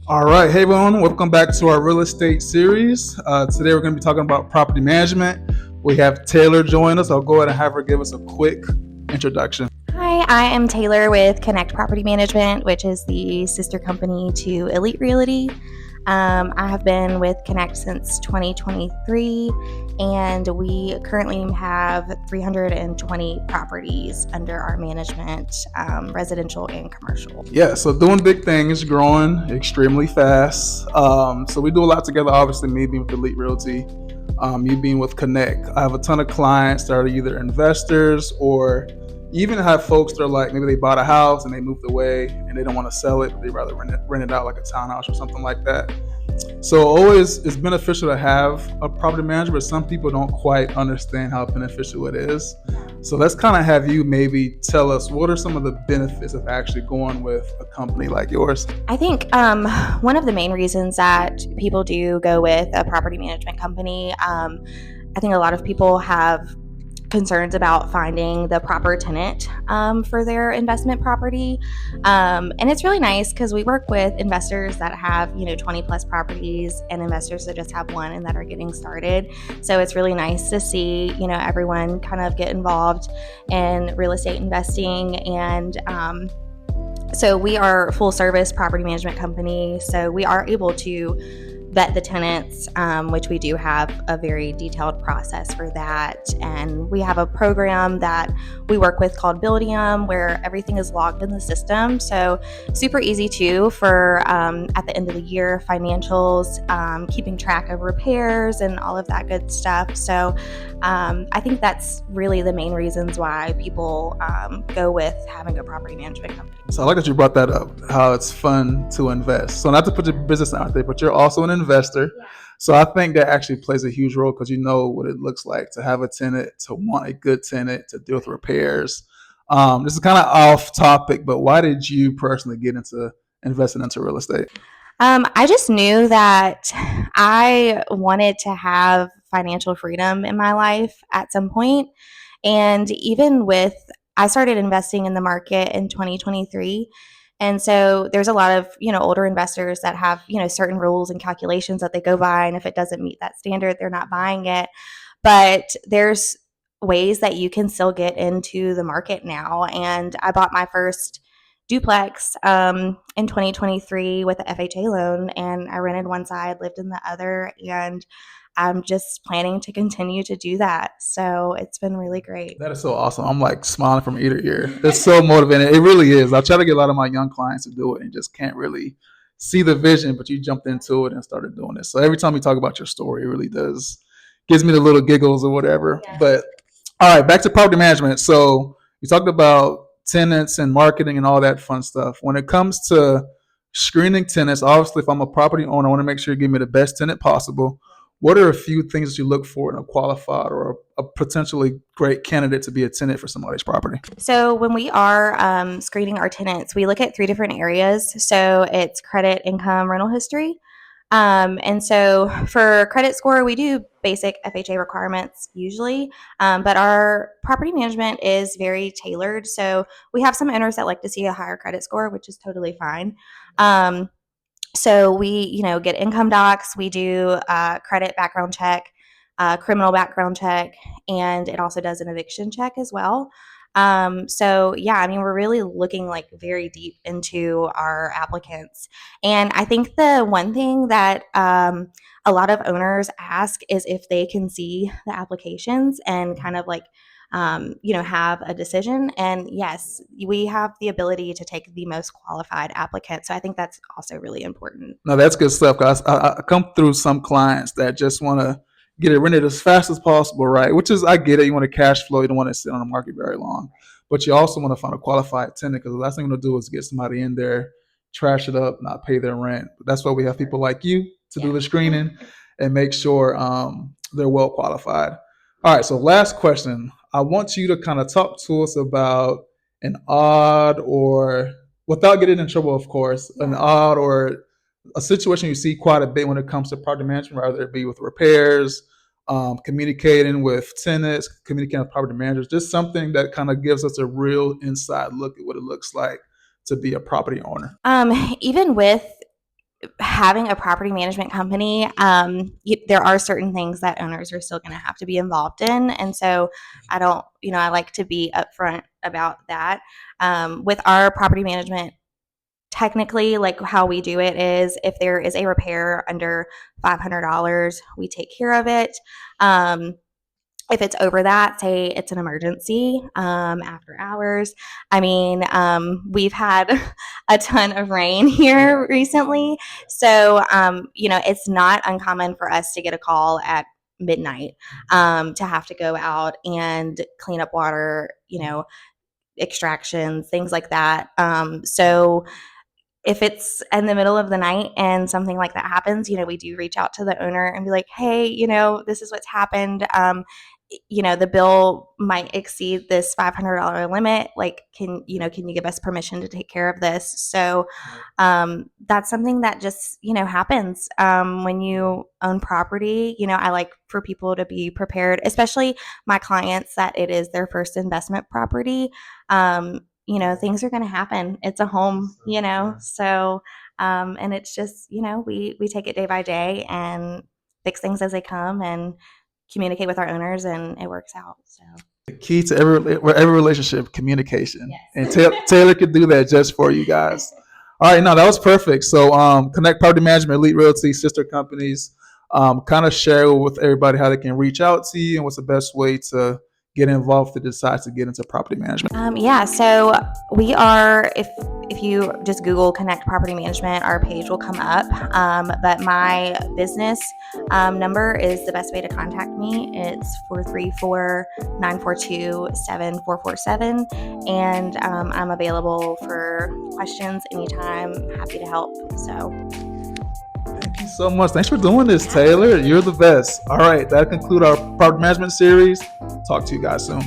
All right, hey everyone, welcome back to our real estate series. Today we're going to be talking about property management. We have Taylor join us. I'll go ahead and have her give us a quick introduction. Hi, I am Taylor with Connect Property Management, which is the sister company to Elite Realty. I have been with Connect since 2023, and we currently have 320 properties under our management, residential and commercial. Yeah, so doing big things, growing extremely fast. So we do a lot together, obviously, me being with Elite Realty, you being with Connect. I have a ton of clients that are either investors or even have folks that are like, maybe they bought a house and they moved away and they don't want to sell it, but they rather rent it out like a townhouse or something like that. So always it's beneficial to have a property manager, but some people don't quite understand how beneficial it is. So let's kind of have you maybe tell us what are some of the benefits of actually going with a company like yours? I think one of the main reasons that people do go with a property management company, I think a lot of people have concerns about finding the proper tenant for their investment property. And it's really nice because we work with investors that have, 20 plus properties and investors that just have one and that are getting started. So it's really nice to see, everyone kind of get involved in real estate investing. And so we are a full service property management company. So we are able to vet the tenants, which we do have a very detailed process for that. And we have a program that we work with called Buildium, where everything is logged in the system. So super easy too for at the end of the year, financials, keeping track of repairs and all of that good stuff. So I think that's really the main reasons why people go with having a property management company. So I like that you brought that up, how it's fun to invest. So not to put your business out there, but you're also an investor. Yeah. So I think that actually plays a huge role because you know what it looks like to have a tenant, to want a good tenant, to deal with repairs. This is kind of off topic, but why did you personally get into investing into real estate? I just knew that I wanted to have financial freedom in my life at some point. And even with, I started investing in the market in 2023. And so there's a lot of, older investors that have, certain rules and calculations that they go by. And if it doesn't meet that standard, they're not buying it. But there's ways that you can still get into the market now. And I bought my first duplex in 2023 with a FHA loan, and I rented one side, lived in the other, and I'm just planning to continue to do that. So it's been really great. That is so awesome. I'm like smiling from ear to ear. It's so motivating. It really is. I try to get a lot of my young clients to do it and just can't really see the vision, but you jumped into it and started doing it. So every time you talk about your story, it really does gives me the little giggles or whatever. Yeah. But all right, back to property management. So you talked about tenants and marketing and all that fun stuff. When it comes to screening tenants, obviously, if I'm a property owner, I want to make sure you give me the best tenant possible. What are a few things that you look for in a qualified or a potentially great candidate to be a tenant for somebody's property? So when we are screening our tenants, we look at three different areas. So it's credit, income, rental history. And so for credit score, we do basic FHA requirements usually, but our property management is very tailored. So we have some owners that like to see a higher credit score, which is totally fine. So we, get income docs. We do credit background check, criminal background check, and it also does an eviction check as well. So yeah, I mean, we're really looking like very deep into our applicants. And I think the one thing that a lot of owners ask is if they can see the applications and kind of like, have a decision. And yes, we have the ability to take the most qualified applicant. So I think that's also really important. No, that's good stuff. Cause I come through some clients that just want to get it rented as fast as possible, right? Which is, I get it. You want to cash flow. You don't want to sit on the market very long, but you also want to find a qualified tenant because the last thing you want to do is get somebody in there, trash it up, not pay their rent. But that's why we have people like you to do the screening and make sure they're well qualified. All right. So last question. I want you to kind of talk to us about an odd or, without getting in trouble, of course, an odd or a situation you see quite a bit when it comes to property management, whether it be with repairs, communicating with tenants, communicating with property managers, just something that kind of gives us a real inside look at what it looks like to be a property owner. Even with having a property management company, there are certain things that owners are still going to have to be involved in. And so I don't, I like to be upfront about that. With our property management, technically, like how we do it is if there is a repair under $500, we take care of it. If it's over that, say it's an emergency after hours. I mean, we've had a ton of rain here recently. So, it's not uncommon for us to get a call at midnight to have to go out and clean up water, extractions, things like that. So, if it's in the middle of the night and something like that happens, we do reach out to the owner and be like, hey, this is what's happened. The bill might exceed this $500 limit. Like, can you give us permission to take care of this? So that's something that just, happens when you own property. I like for people to be prepared, especially my clients, that it is their first investment property. Things are going to happen. It's a home, so, and it's just, we take it day by day and fix things as they come and communicate with our owners, and it works out. So The key to every relationship, communication. yes. And Taylor could do that just for you guys. All right, no, that was perfect. So Connect Property Management, Elite Realty, sister companies, kind of share with everybody how they can reach out to you and what's the best way to get involved if they decide to get into property management. So we are, if you just Google Connect Property Management, our page will come up. But my business number is the best way to contact me. It's 434-942-7447. And I'm available for questions anytime. Happy to help. So thank you so much. Thanks for doing this, Taylor. You're the best. All right, that concludes our property management series. Talk to you guys soon.